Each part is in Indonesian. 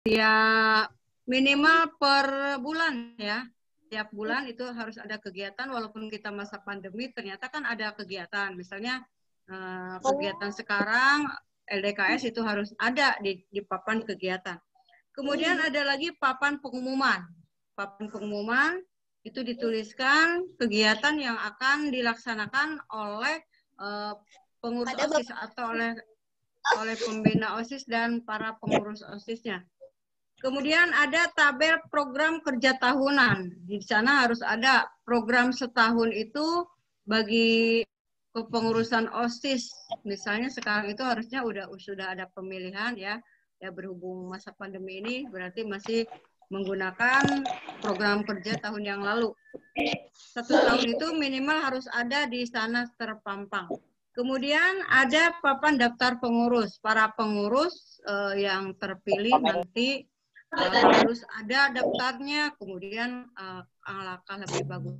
Ya minimal per bulan ya. Tiap bulan itu harus ada kegiatan, walaupun kita masa pandemi ternyata kan ada kegiatan. Misalnya kegiatan sekarang LDKS itu harus ada di papan kegiatan. Kemudian ada lagi papan pengumuman. Papan pengumuman itu dituliskan kegiatan yang akan dilaksanakan oleh pengurus OSIS atau oleh pembina OSIS dan para pengurus OSISnya. Kemudian ada tabel program kerja tahunan. Di sana harus ada program setahun itu bagi kepengurusan OSIS. Misalnya sekarang itu harusnya sudah ada pemilihan ya. Ya berhubung masa pandemi ini berarti masih menggunakan program kerja tahun yang lalu. 1 tahun itu minimal harus ada di sana terpampang. Kemudian ada papan daftar pengurus. Para pengurus yang terpilih nanti harus ada daftarnya, kemudian alangkah lebih bagus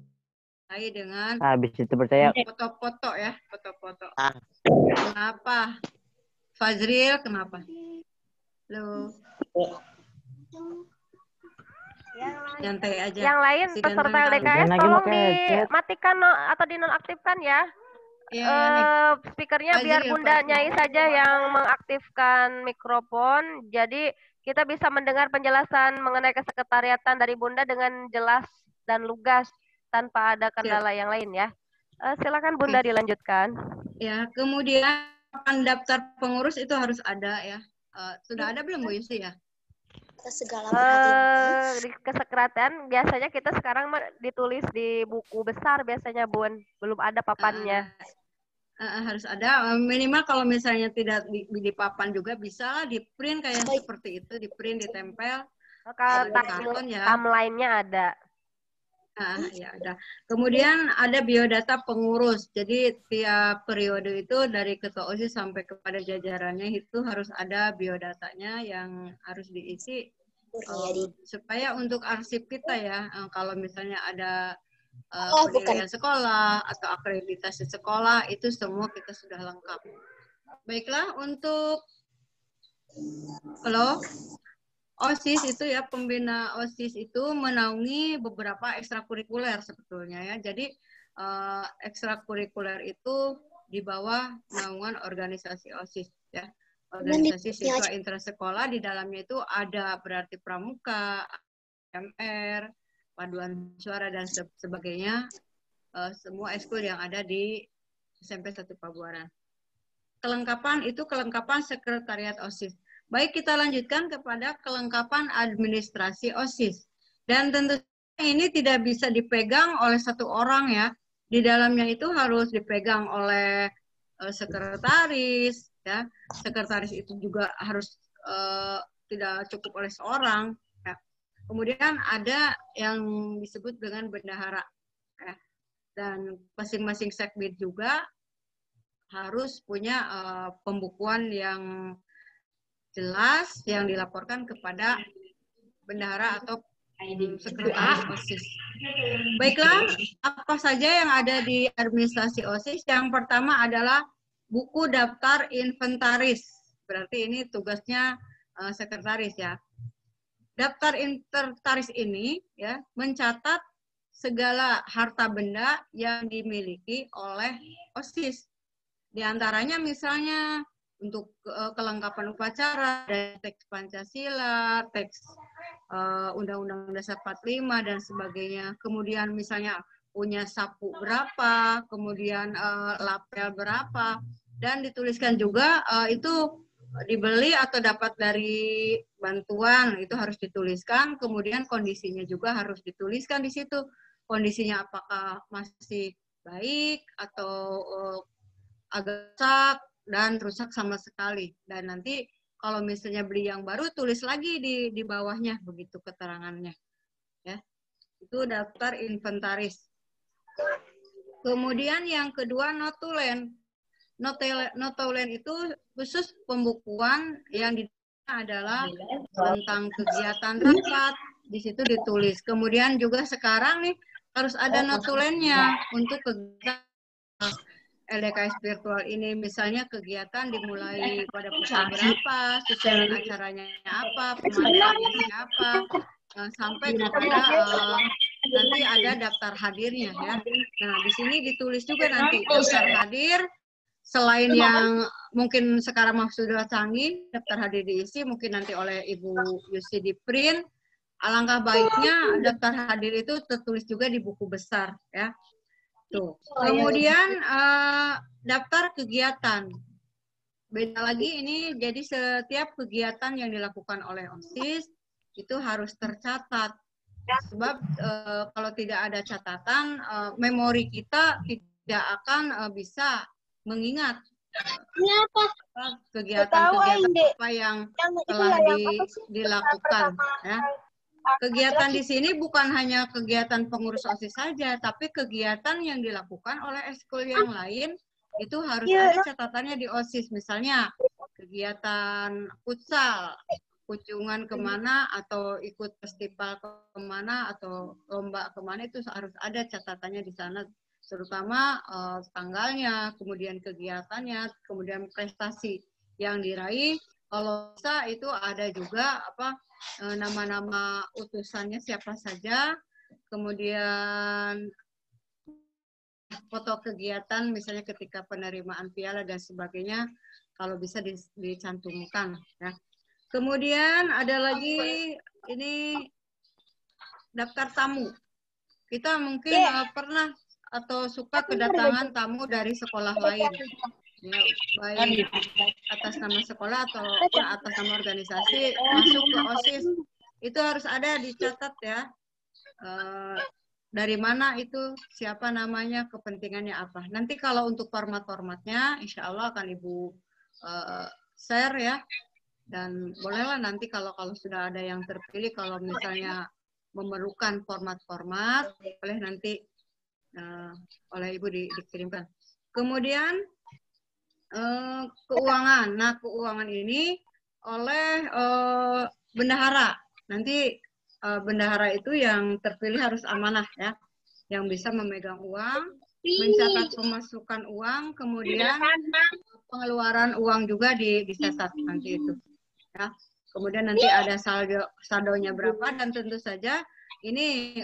dengan habis itu percaya foto-foto ya, foto-foto. Kenapa? Fazril, kenapa? Lo nyantai aja. Yang lain peserta LDKS tolong dimatikan atau dinonaktifkan ya. Speakernya biar Bunda Nyai saja yang mengaktifkan mikrofon. Jadi kita bisa mendengar penjelasan mengenai kesekretariatan dari Bunda dengan jelas dan lugas tanpa ada kendala yang lain ya. Silakan Bunda dilanjutkan. Ya, kemudian daftar pengurus itu harus ada ya. Sudah ada belum Bu Yusi ya? Di kesekretariatan biasanya kita sekarang ditulis di buku besar biasanya Bun, belum ada papannya. Harus ada, minimal kalau misalnya tidak di papan juga bisa di print kayak seperti itu, di print, ditempel. Kalau timeline-nya ada. Ya ada. Kemudian ada biodata pengurus. Jadi tiap periode itu dari ketua OSIS sampai kepada jajarannya itu harus ada biodatanya yang harus diisi supaya untuk arsip kita ya. Kalau misalnya ada penilaian sekolah atau akreditasi sekolah itu semua kita sudah lengkap. Baiklah, untuk OSIS itu ya, pembina OSIS itu menaungi beberapa ekstrakurikuler sebetulnya ya. Jadi ekstrakurikuler itu di bawah naungan organisasi OSIS ya. Organisasi siswa intrasekolah, di dalamnya itu ada berarti pramuka, MR, paduan suara dan sebagainya, semua ekskul yang ada di SMP 1 Pabuaran. Kelengkapan itu kelengkapan sekretariat OSIS. Baik, kita lanjutkan kepada kelengkapan administrasi OSIS. Dan tentu ini tidak bisa dipegang oleh satu orang ya. Di dalamnya itu harus dipegang oleh sekretaris ya. Sekretaris itu juga harus tidak cukup oleh seorang. Kemudian ada yang disebut dengan bendahara. Ya. Dan masing-masing sekbid juga harus punya pembukuan yang jelas yang dilaporkan kepada bendahara atau sekretaris OSIS. Baiklah, apa saja yang ada di administrasi OSIS? Yang pertama adalah buku daftar inventaris. Berarti ini tugasnya sekretaris ya. Daftar inventaris ini ya mencatat segala harta benda yang dimiliki oleh OSIS. Di antaranya misalnya untuk kelengkapan upacara, teks Pancasila, teks Undang-Undang Dasar 45 dan sebagainya. Kemudian misalnya punya sapu berapa, kemudian lapel berapa, dan dituliskan juga itu dibeli atau dapat dari bantuan, itu harus dituliskan. Kemudian kondisinya juga harus dituliskan di situ. Kondisinya apakah masih baik atau agak rusak dan rusak sama sekali. Dan nanti kalau misalnya beli yang baru, tulis lagi di bawahnya begitu keterangannya. Ya, itu daftar inventaris. Kemudian yang kedua notulen. Notulen itu khusus pembukuan yang adalah tentang kegiatan rapat, di situ ditulis. Kemudian juga sekarang nih harus ada notulennya untuk kegiatan LDKS virtual ini, misalnya kegiatan dimulai pada pukul berapa, susunan acaranya apa, pemandangannya siapa, sampai kepada nanti ada daftar hadirnya ya. Nah, di sini ditulis juga nanti daftar hadir, selain yang mungkin sekarang sudah canggih, daftar hadir diisi, mungkin nanti oleh Ibu Yusi di print. Alangkah baiknya daftar hadir itu tertulis juga di buku besar ya. Tuh. Kemudian daftar kegiatan. Beda lagi ini, jadi setiap kegiatan yang dilakukan oleh OSIS itu harus tercatat. Sebab kalau tidak ada catatan, memori kita tidak akan bisa mengingat kegiatan-kegiatan apa yang telah dilakukan. Ya. Kegiatan di sini bukan hanya kegiatan pengurus OSIS saja, tapi kegiatan yang dilakukan oleh eskul yang lain itu harus ada catatannya di OSIS. Misalnya kegiatan futsal, kunjungan kemana atau ikut festival kemana atau lomba kemana, itu harus ada catatannya di sana, terutama tanggalnya, kemudian kegiatannya, kemudian prestasi yang diraih. Kalau bisa itu ada juga nama-nama utusannya siapa saja, kemudian foto kegiatan misalnya ketika penerimaan piala dan sebagainya, kalau bisa dicantumkan ya. Kemudian ada lagi ini daftar tamu. Kita mungkin pernah atau suka kedatangan tamu dari sekolah lain. Ya, baik atas nama sekolah atau atas nama organisasi masuk ke OSIS, itu harus ada dicatat ya, dari mana itu, siapa namanya, kepentingannya apa. Nanti kalau untuk format-formatnya insya Allah akan Ibu share ya, dan bolehlah nanti kalau sudah ada yang terpilih, kalau misalnya memerlukan format-format, boleh nanti oleh Ibu dikirimkan. Kemudian keuangan. Nah, keuangan ini oleh bendahara. Nanti bendahara itu yang terpilih harus amanah ya, yang bisa memegang uang, mencatat pemasukan uang, kemudian pengeluaran uang juga dicatat nanti itu. Ya. Kemudian nanti ada saldonya berapa, dan tentu saja ini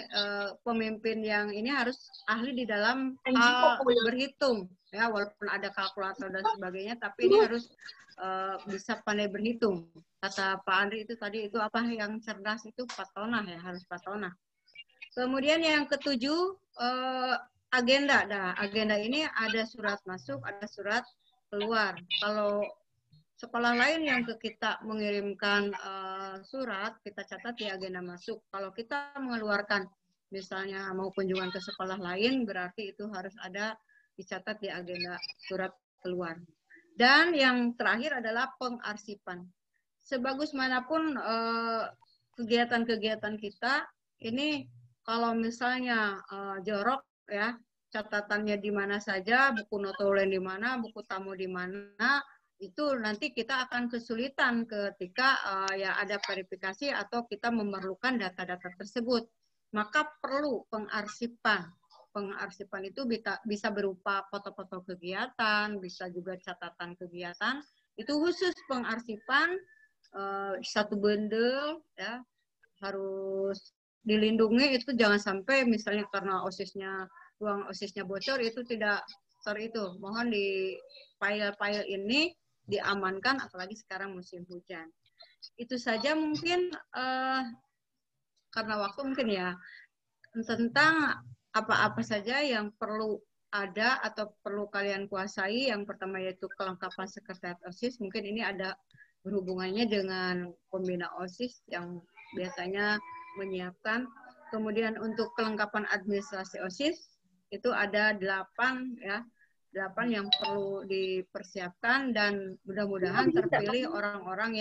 pemimpin yang ini harus ahli di dalam hal berhitung ya, walaupun ada kalkulator dan sebagainya, tapi ini harus bisa pandai berhitung. Kata Pak Andri itu tadi, itu apa yang cerdas itu patonah ya, harus patonah. Kemudian yang ketujuh agenda. Nah, agenda ini ada surat masuk, ada surat keluar. Kalau sekolah lain yang ke kita mengirimkan surat, kita catat di agenda masuk. Kalau kita mengeluarkan, misalnya mau kunjungan ke sekolah lain, berarti itu harus ada dicatat di agenda surat keluar. Dan yang terakhir adalah pengarsipan. Sebagus manapun kegiatan-kegiatan kita, ini kalau misalnya jorok ya, catatannya di mana saja, buku notulen di mana, buku tamu di mana, itu nanti kita akan kesulitan ketika ya ada verifikasi atau kita memerlukan data-data tersebut. Maka perlu pengarsipan. Pengarsipan itu bisa berupa foto-foto kegiatan, bisa juga catatan kegiatan. Itu khusus pengarsipan, satu bundel ya, harus dilindungi. Itu jangan sampai misalnya karena ruang OSISnya bocor, itu tidak itu. Mohon di file-file ini diamankan, apalagi sekarang musim hujan. Itu saja mungkin karena waktu mungkin ya, tentang apa-apa saja yang perlu ada atau perlu kalian kuasai. Yang pertama yaitu kelengkapan sekretariat OSIS. Mungkin ini ada berhubungannya dengan pembina OSIS yang biasanya menyiapkan. Kemudian untuk kelengkapan administrasi OSIS itu ada 8 ya. 8 yang perlu dipersiapkan, dan mudah-mudahan terpilih orang-orang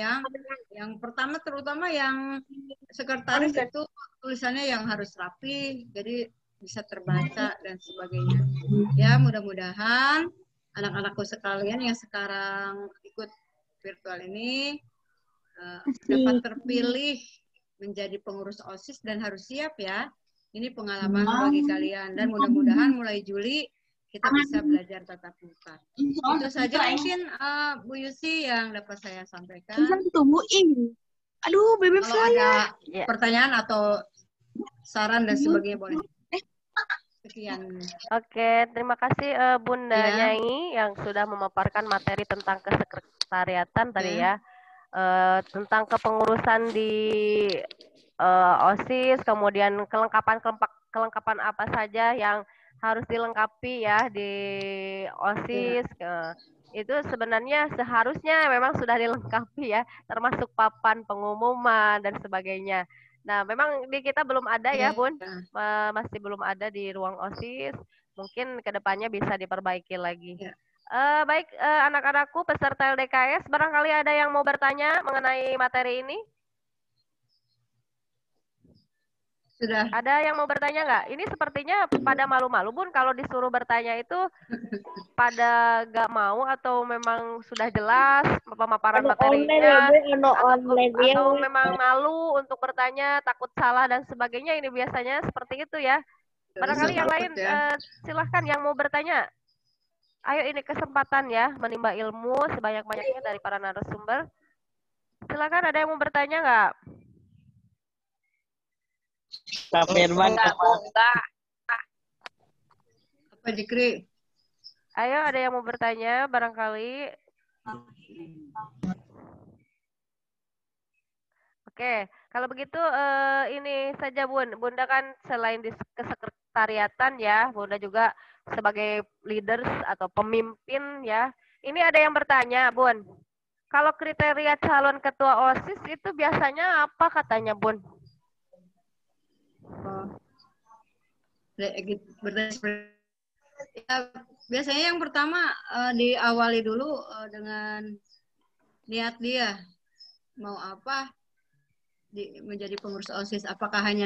yang pertama, terutama yang sekretaris itu tulisannya yang harus rapi, jadi bisa terbaca dan sebagainya. Ya, mudah-mudahan anak-anakku sekalian yang sekarang ikut virtual ini dapat terpilih menjadi pengurus OSIS, dan harus siap ya. Ini pengalaman bagi kalian, dan mudah-mudahan mulai Juli kita bisa belajar tatap muka. Itu saja mungkin Bu Yusi yang dapat saya sampaikan. Aduh, bebek Kalau saya. ada pertanyaan atau saran dan sebagainya boleh. Sekian. Oke, terima kasih Bunda Ya. Nyai yang sudah memaparkan materi tentang kesekretariatan tadi ya. Tentang kepengurusan di OSIS, kemudian kelengkapan apa saja yang harus dilengkapi ya di OSIS. Itu sebenarnya seharusnya memang sudah dilengkapi ya, termasuk papan pengumuman dan sebagainya. Nah, memang di kita belum ada ya, Bun. Masih belum ada di ruang OSIS. Mungkin kedepannya bisa diperbaiki lagi. Baik, anak-anakku peserta LDKS, barangkali ada yang mau bertanya mengenai materi ini? Sudah. Ada yang mau bertanya nggak? Ini sepertinya pada malu-malu, Bun, kalau disuruh bertanya itu pada nggak mau atau memang sudah jelas pemaparan materinya, atau memang malu untuk bertanya, takut salah dan sebagainya. Ini biasanya seperti itu ya. Barangkali yang lain, silahkan yang mau bertanya. Ayo, ini kesempatan ya, menimba ilmu sebanyak-banyaknya dari para narasumber. Silakan, ada yang mau bertanya nggak? Kak Firman, Apa Jikri? Ayo, ada yang mau bertanya barangkali. Oke, kalau begitu ini saja Bunda kan selain di kesekretariatan ya, Bunda juga sebagai leaders atau pemimpin ya. Ini ada yang bertanya, Bun. Kalau kriteria calon ketua OSIS itu biasanya apa katanya, Bun? Ya, biasanya yang pertama diawali dulu dengan niat dia mau apa menjadi pengurus OSIS. Apakah hanya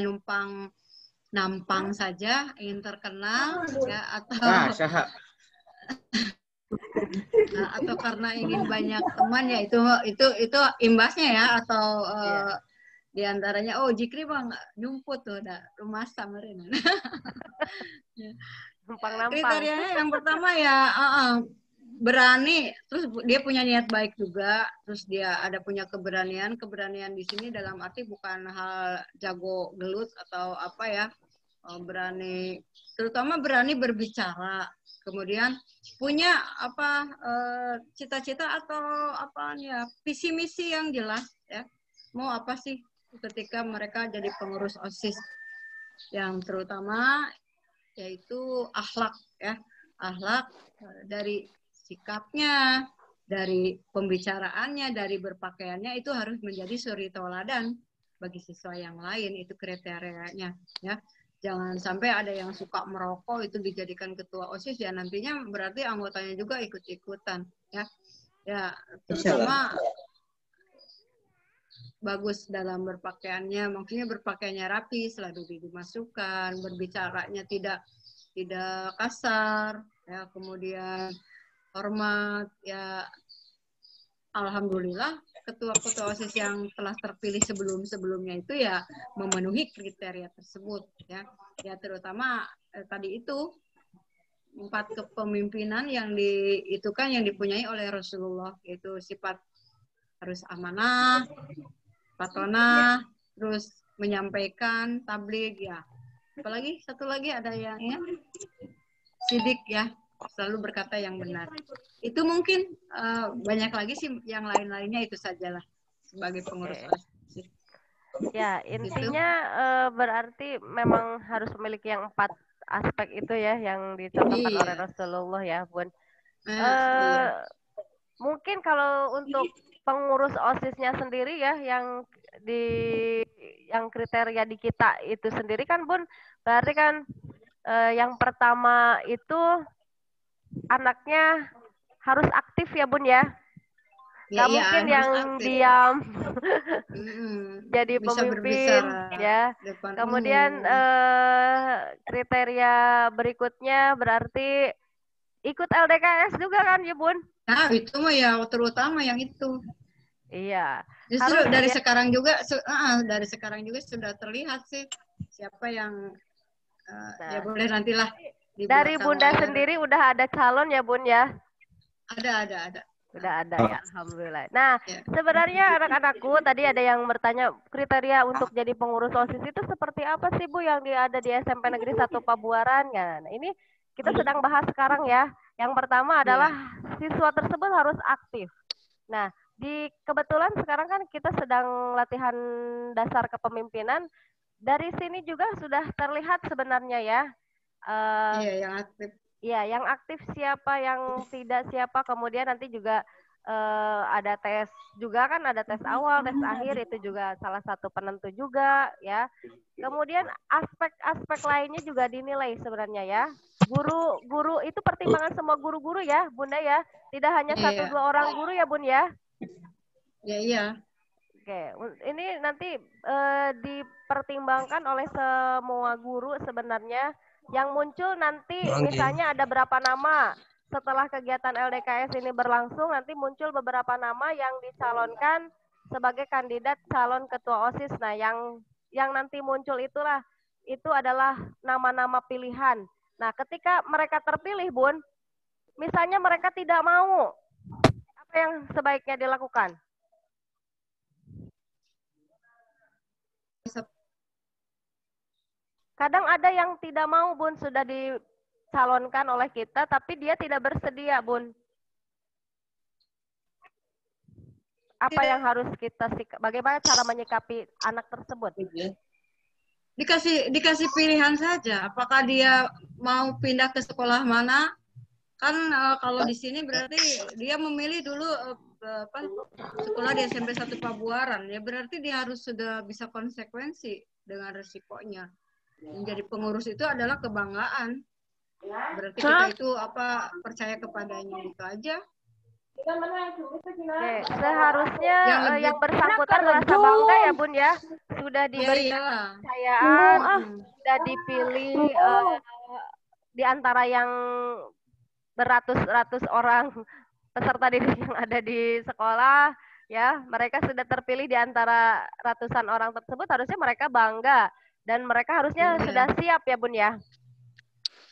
nampang saja ingin terkenal ya atau karena ingin banyak teman ya itu imbasnya ya atau diantaranya Jikri bang nyumput tuh rumah samarin. Kriterianya yang pertama ya berani, terus dia punya niat baik juga, terus dia ada punya keberanian di sini dalam arti bukan hal jago gelut atau apa ya, berani, terutama berani berbicara, kemudian punya apa cita-cita atau apa ya visi misi yang jelas ya, mau apa sih ketika mereka jadi pengurus OSIS, yang terutama yaitu akhlak ya, akhlak dari sikapnya, dari pembicaraannya, dari berpakaiannya itu harus menjadi suri tauladan bagi siswa yang lain, itu kriterianya ya. Jangan sampai ada yang suka merokok itu dijadikan ketua OSIS ya, nantinya berarti anggotanya juga ikut-ikutan ya. Ya, terutama bagus dalam berpakaiannya, maksudnya berpakaiannya rapi, selalu dimasukkan, berbicaranya tidak kasar ya, kemudian hormat ya. Alhamdulillah ketua-ketua OSIS yang telah terpilih sebelumnya itu ya memenuhi kriteria tersebut ya. Ya terutama tadi itu 4 kepemimpinan yang yang dipunyai oleh Rasulullah, yaitu sifat harus amanah, patonah, terus menyampaikan, tabligh ya. Apalagi satu lagi ada yang ya, sidik ya, selalu berkata yang benar. Itu mungkin banyak lagi sih yang lain-lainnya, itu sajalah sebagai pengurus OSIS. Ya, intinya berarti memang harus memiliki yang 4 aspek itu ya yang dicontohkan oleh Rasulullah ya, Bun. Mungkin kalau untuk pengurus OSIS-nya sendiri ya yang kriteria di kita itu sendiri kan, Bun, berarti kan yang pertama itu anaknya harus aktif ya, Bun ya. Gak mungkin yang aktif, diam jadi pemimpin ya. Kemudian kriteria berikutnya berarti ikut LDKS juga kan ya, Bun? Nah, itu mah ya terutama yang itu. Iya. Justru dari sekarang juga sudah terlihat sih siapa yang ya boleh nantilah Dari dibuat Bunda sama sendiri udah ada calon ya Bun ya? ada. Udah ada ya, Alhamdulillah. Nah, Ya. sebenarnya anak-anakku tadi ada yang bertanya kriteria untuk jadi pengurus OSIS itu seperti apa sih Bu yang ada di SMP Negeri 1 Pabuaran ya. Nah, ini kita sedang bahas sekarang ya. Yang pertama adalah siswa tersebut harus aktif. Nah, kebetulan sekarang kan kita sedang latihan dasar kepemimpinan. Dari sini juga sudah terlihat sebenarnya ya. Iya, yang aktif. Ya, yang aktif siapa, yang tidak siapa, kemudian nanti juga ada tes juga kan, ada tes awal, tes akhir, itu juga salah satu penentu juga ya. Kemudian aspek-aspek lainnya juga dinilai sebenarnya ya. Guru itu pertimbangan semua guru-guru ya, Bunda ya. Tidak hanya Iya. 1-2 orang guru ya, Bun ya. Iya. Oke, ini nanti dipertimbangkan oleh semua guru sebenarnya. Yang muncul nanti misalnya ada berapa nama setelah kegiatan LDKS ini berlangsung, nanti muncul beberapa nama yang dicalonkan sebagai kandidat calon ketua OSIS. Nah, yang nanti muncul itu adalah nama-nama pilihan. Nah, ketika mereka terpilih, Bun, misalnya mereka tidak mau, apa yang sebaiknya dilakukan? Kadang ada yang tidak mau, Bun, sudah dicalonkan oleh kita, tapi dia tidak bersedia, Bun. Apa yang harus kita bagaimana cara menyikapi anak tersebut? Dikasih pilihan saja. Apakah dia mau pindah ke sekolah mana? Kan kalau di sini berarti dia memilih dulu sekolah di SMP 1 Pabuaran. Ya berarti dia harus sudah bisa konsekuensi dengan resikonya. Menjadi pengurus itu adalah kebanggaan. Berarti kita itu percaya kepadanya, itu aja. Oke, seharusnya yang bersangkutan merasa bangga ya Bun ya, sudah diberi kepercayaan, sudah dipilih di antara yang beratus-ratus orang peserta didik yang ada di sekolah ya, mereka sudah terpilih di antara ratusan orang tersebut, harusnya mereka bangga. Dan mereka harusnya sudah siap ya Bun ya?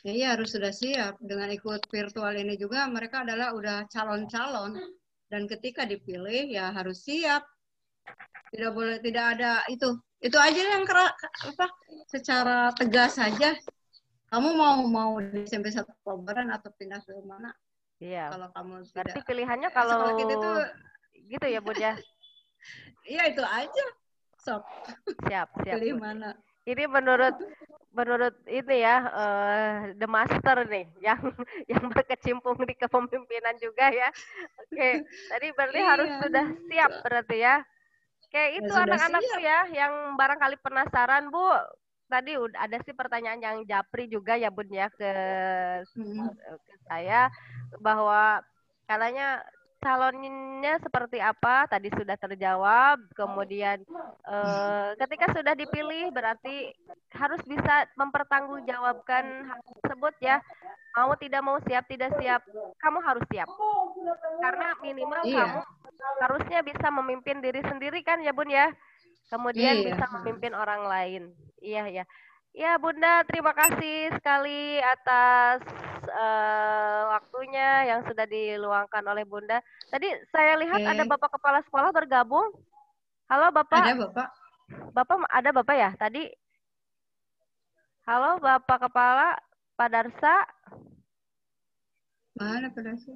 Iya harus sudah siap. Dengan ikut virtual ini juga mereka adalah udah calon-calon. Dan ketika dipilih ya harus siap. Tidak ada itu. Itu aja yang secara tegas saja. Kamu mau di SMP 1 Pabuaran atau pindah ke mana? Iya. Kalau kamu berarti pilihannya kalau kita itu gitu ya Bun ya? Iya itu aja. Sok. Siap. Pilih mana? Ini menurut ini ya the master nih yang berkecimpung di kepemimpinan juga ya. Oke, tadi berarti harus sudah siap berarti ya. Oke, itu anak-anakku ya yang barangkali penasaran Bu. Tadi udah ada sih pertanyaan yang japri juga ya Bun ya ke saya bahwa katanya calonnya seperti apa tadi sudah terjawab, kemudian ketika sudah dipilih berarti harus bisa mempertanggungjawabkan hal tersebut ya, mau tidak mau, siap tidak siap, kamu harus siap karena minimal kamu harusnya bisa memimpin diri sendiri kan ya Bun ya, kemudian bisa memimpin orang lain. Iya. Ya Bunda, terima kasih sekali atas waktunya yang sudah diluangkan oleh Bunda. Tadi saya lihat ada Bapak Kepala Sekolah bergabung. Halo Bapak. Ada Bapak. Ada Bapak ya tadi? Halo Bapak Kepala, Pak Darsa. Mana Pak Darsa?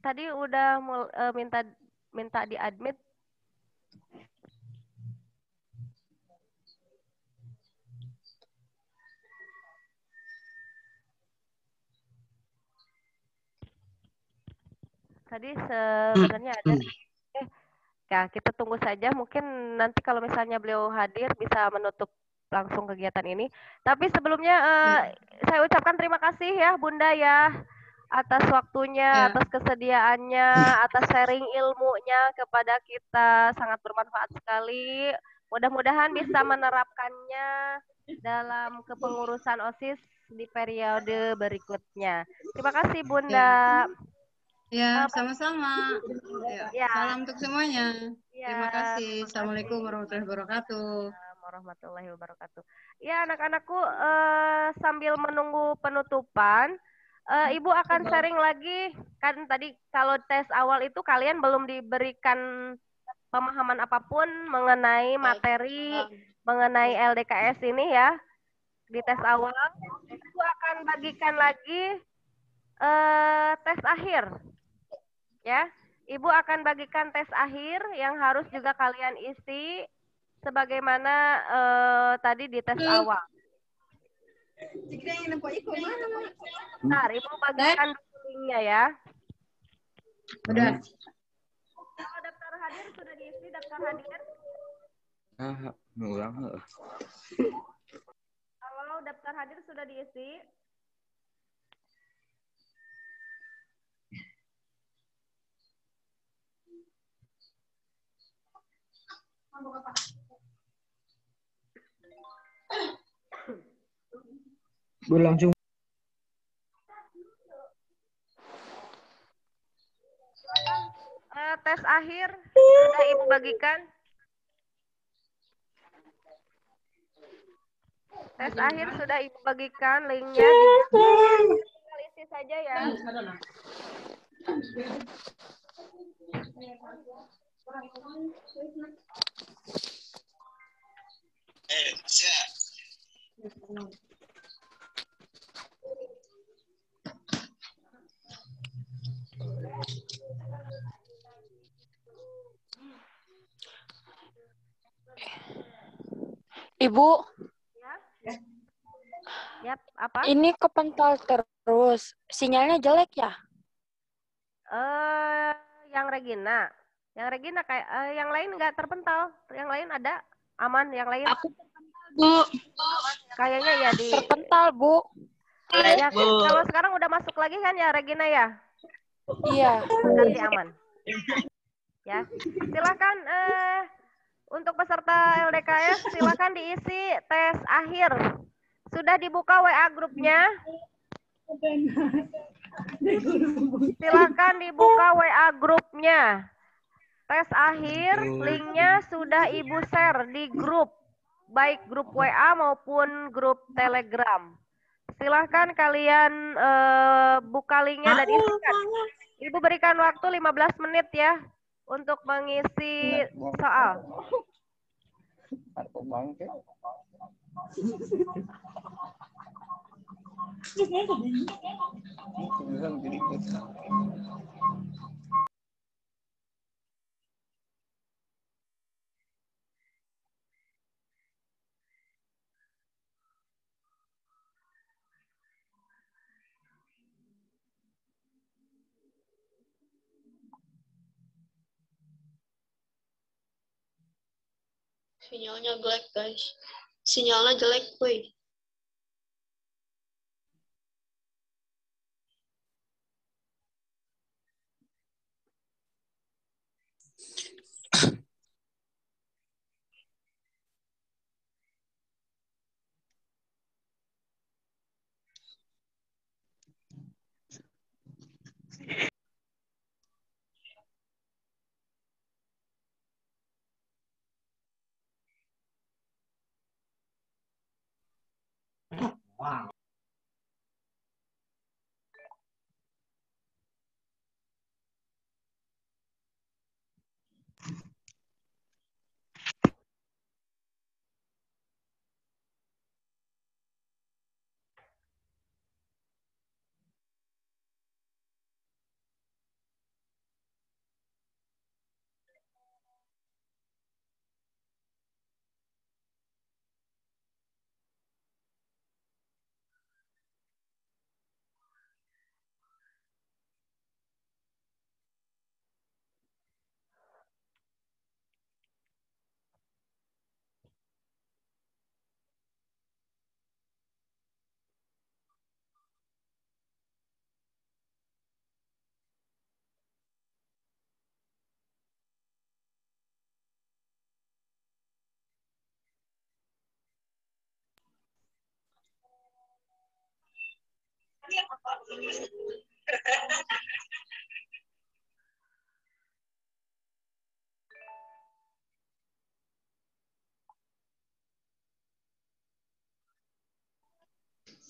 Tadi udah minta di admit. Tadi sebenarnya ada. Ya, kita tunggu saja. Mungkin nanti kalau misalnya beliau hadir bisa menutup langsung kegiatan ini. Tapi sebelumnya saya ucapkan terima kasih ya Bunda ya atas waktunya, atas kesediaannya, atas sharing ilmunya kepada kita. Sangat bermanfaat sekali. Mudah-mudahan bisa menerapkannya dalam kepengurusan OSIS di periode berikutnya. Terima kasih Bunda. Ya, sama-sama. Salam untuk semuanya. Terima kasih. Assalamualaikum warahmatullahi wabarakatuh. warahmatullahi wabarakatuh. Ya, anak-anakku, sambil menunggu penutupan, Ibu akan sharing lagi. Kan tadi kalau tes awal itu kalian belum diberikan pemahaman apapun mengenai materi, mengenai LDKS ini ya, di tes awal. Ibu akan bagikan lagi tes akhir. Ya, Ibu akan bagikan tes akhir yang harus juga kalian isi sebagaimana tadi di tes awal. Bentar, Ibu bagikan linknya ya. Udah. Kalau daftar hadir sudah diisi daftar hadir? Kalau daftar hadir sudah diisi? Langsung. Tes akhir sudah Ibu bagikan. Tes akhir sudah Ibu bagikan linknya. Tinggal isi saja ya. Ibu, Ya. Yap, apa? ini kepental terus. Sinyalnya jelek ya? Yang Regina. Yang Regina kayak yang lain nggak terpental. Yang lain ada aman, yang lain. Aku Bu. Kayaknya ya di Terpental, Bu. ya, kalau sekarang udah masuk lagi kan ya Regina ya? Iya. Berarti aman. Ya. Silakan untuk peserta LDKS silakan diisi tes akhir. Sudah dibuka WA grupnya? Silakan dibuka WA grupnya. Tes akhir linknya sudah Ibu share di grup, baik grup WA maupun grup Telegram. Silahkan kalian buka linknya dan isikan. Ibu berikan waktu 15 menit ya untuk mengisi soal. Sinyalnya jelek, guys. Sinyalnya jelek, woi.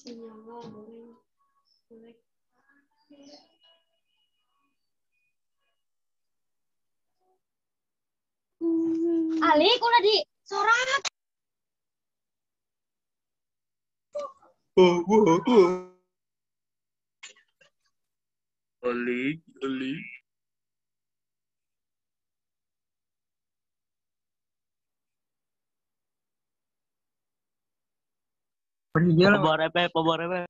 Sinyalnya jelek. Alik udah di sorak. Oli. Pobor apa?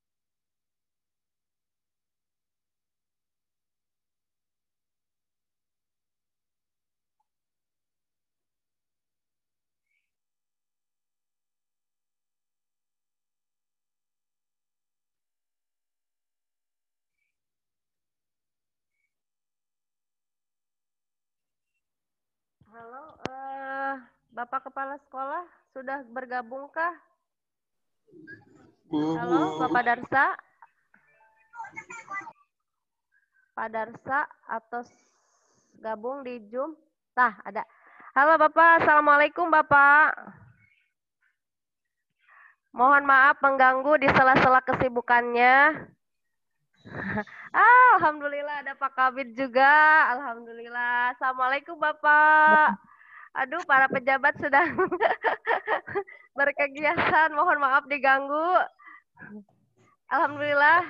Halo, Bapak Kepala Sekolah sudah bergabungkah? Halo, Bapak Darsa? Pak Darsa atau gabung di Zoom? Nah, ada. Halo Bapak, Assalamualaikum Bapak. Mohon maaf mengganggu di sela-sela kesibukannya. Alhamdulillah ada Pak Kabid juga. Alhamdulillah. Assalamualaikum Bapak. Aduh, para pejabat sedang berkegiatan. Mohon maaf diganggu. Alhamdulillah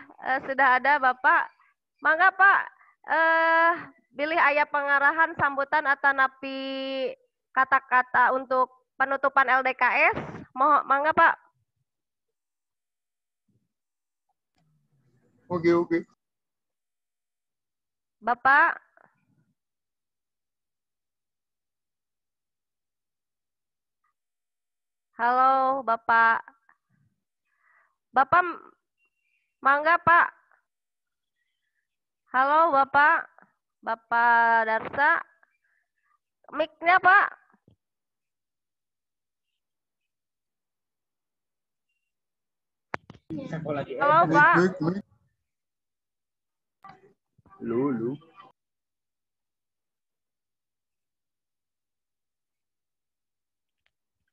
sudah ada Bapak. Mangga Pak, pilih ayat pengarahan sambutan atau napi kata-kata untuk penutupan LDKS. Mangga Pak. Oke. Bapak. Halo Bapak. Bapak, mangga Pak. Halo Bapak. Bapak Darsa. Mic-nya Pak. Halo Pak. Lu.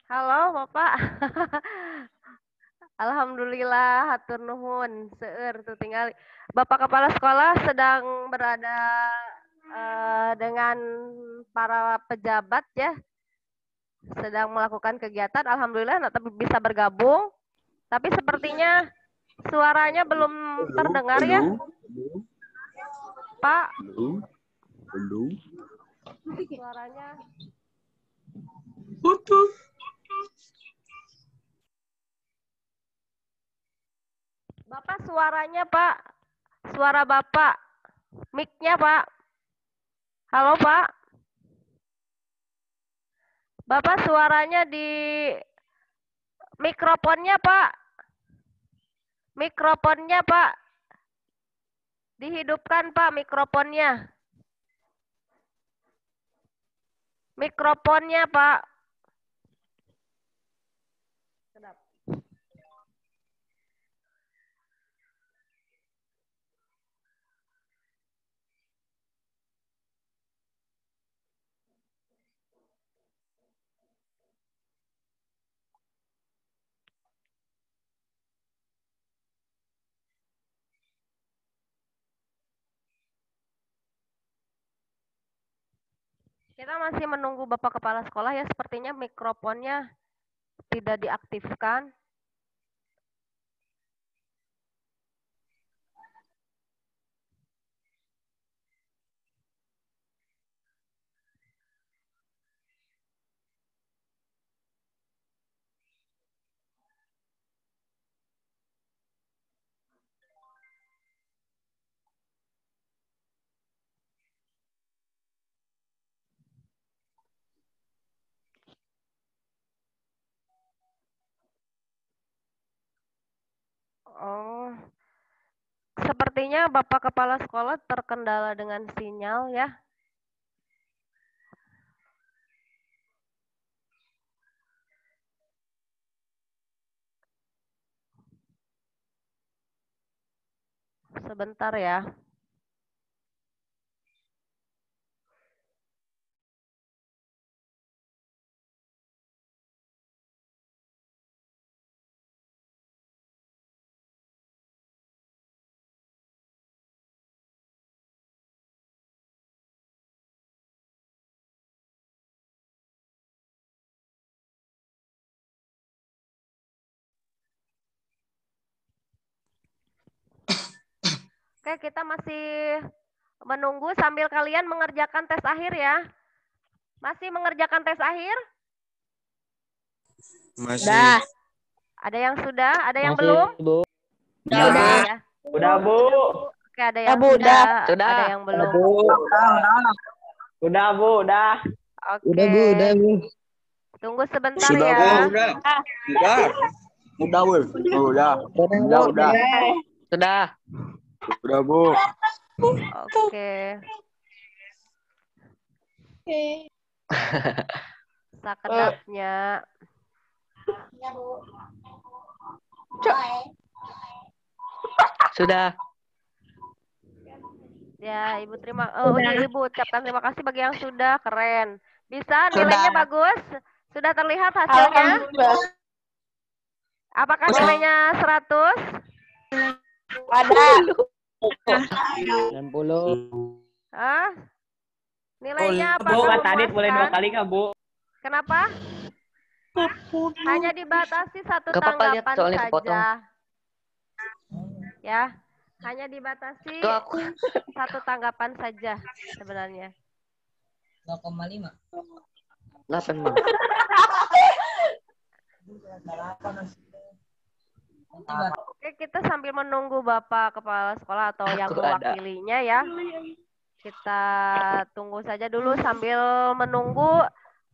Halo Bapak. Alhamdulillah, hatur nuhun. Seueur tuh tinggal. Bapak Kepala Sekolah sedang berada dengan para pejabat ya. Sedang melakukan kegiatan. Alhamdulillah tapi bisa bergabung. Tapi sepertinya suaranya belum terdengar ya. Pak. Halo. Suaranya Putus. Bapak suaranya Pak. Suara Bapak. Mic-nya Pak. Halo Pak. Bapak suaranya di mikrofonnya Pak. Mikrofonnya Pak. Dihidupkan Pak mikrofonnya. Mikrofonnya Pak. Kedap. Kita masih menunggu Bapak Kepala Sekolah ya. Sepertinya mikrofonnya tidak diaktifkan. Oh, sepertinya Bapak Kepala Sekolah terkendala dengan sinyal ya. Sebentar ya. Oke, kita masih menunggu sambil kalian mengerjakan tes akhir ya. Masih mengerjakan tes akhir? Masih. Ada yang sudah, ada yang Masih, belum? Bu. Udah. Ya. Udah, Bu. Oke, ada yang Bu, sudah, Sudah. ada yang belum. Udah, Bu, udah. Oke. Bu. Tunggu sebentar Sudah, ya. Bu. Udah. Udah, Bu. Udah. Udah. Sudah. Udah, Bu. Oke. Sakedapnya. Sudah. Ya, Ibu Ibu ucapkan terima kasih bagi yang sudah, keren. Bisa, nilainya bagus? Sudah terlihat hasilnya? Apakah nilainya 100? Ada. 60. Hah? Nilainya Bu, apakah Mas Adit boleh 2 memuaskan? kali nggak, Bu? Kenapa? Hanya dibatasi satu Gak apa-apa, lihat tanggapan soalnya kepotong. saja. Ya, hanya dibatasi Tuh aku. satu tanggapan saja sebenarnya. 0,5. 8, Bang. Oke, kita sambil menunggu Bapak Kepala Sekolah atau yang Aku ada. mewakilinya ya. Kita tunggu saja dulu sambil menunggu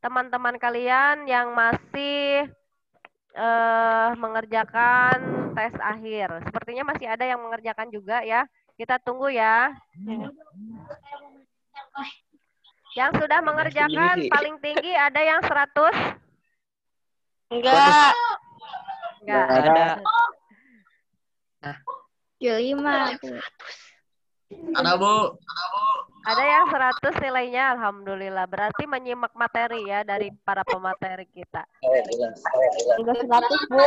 teman-teman kalian yang masih mengerjakan tes akhir. Sepertinya masih ada yang mengerjakan juga ya. Kita tunggu ya. Yang sudah mengerjakan paling tinggi ada yang 100? Enggak. Enggak. Ada. 5. Ada, Bu. Ada yang 100 nilainya, alhamdulillah. Berarti menyimak materi ya dari para pemateri kita. Enggak 100, Bu.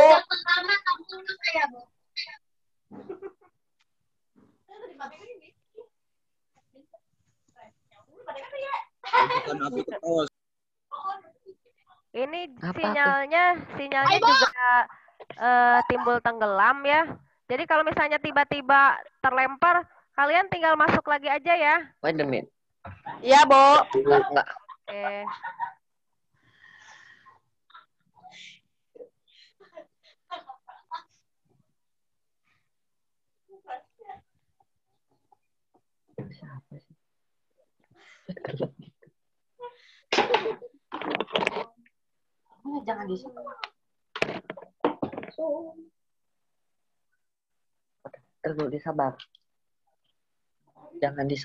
Bukan aku terus. Ini Apa sinyalnya juga timbul tenggelam ya. Jadi kalau misalnya tiba-tiba terlempar, kalian tinggal masuk lagi aja ya. Wait a minute. Iya, Bu. Enggak. Oke. Jangan di sini. Terus disabar. Jangan di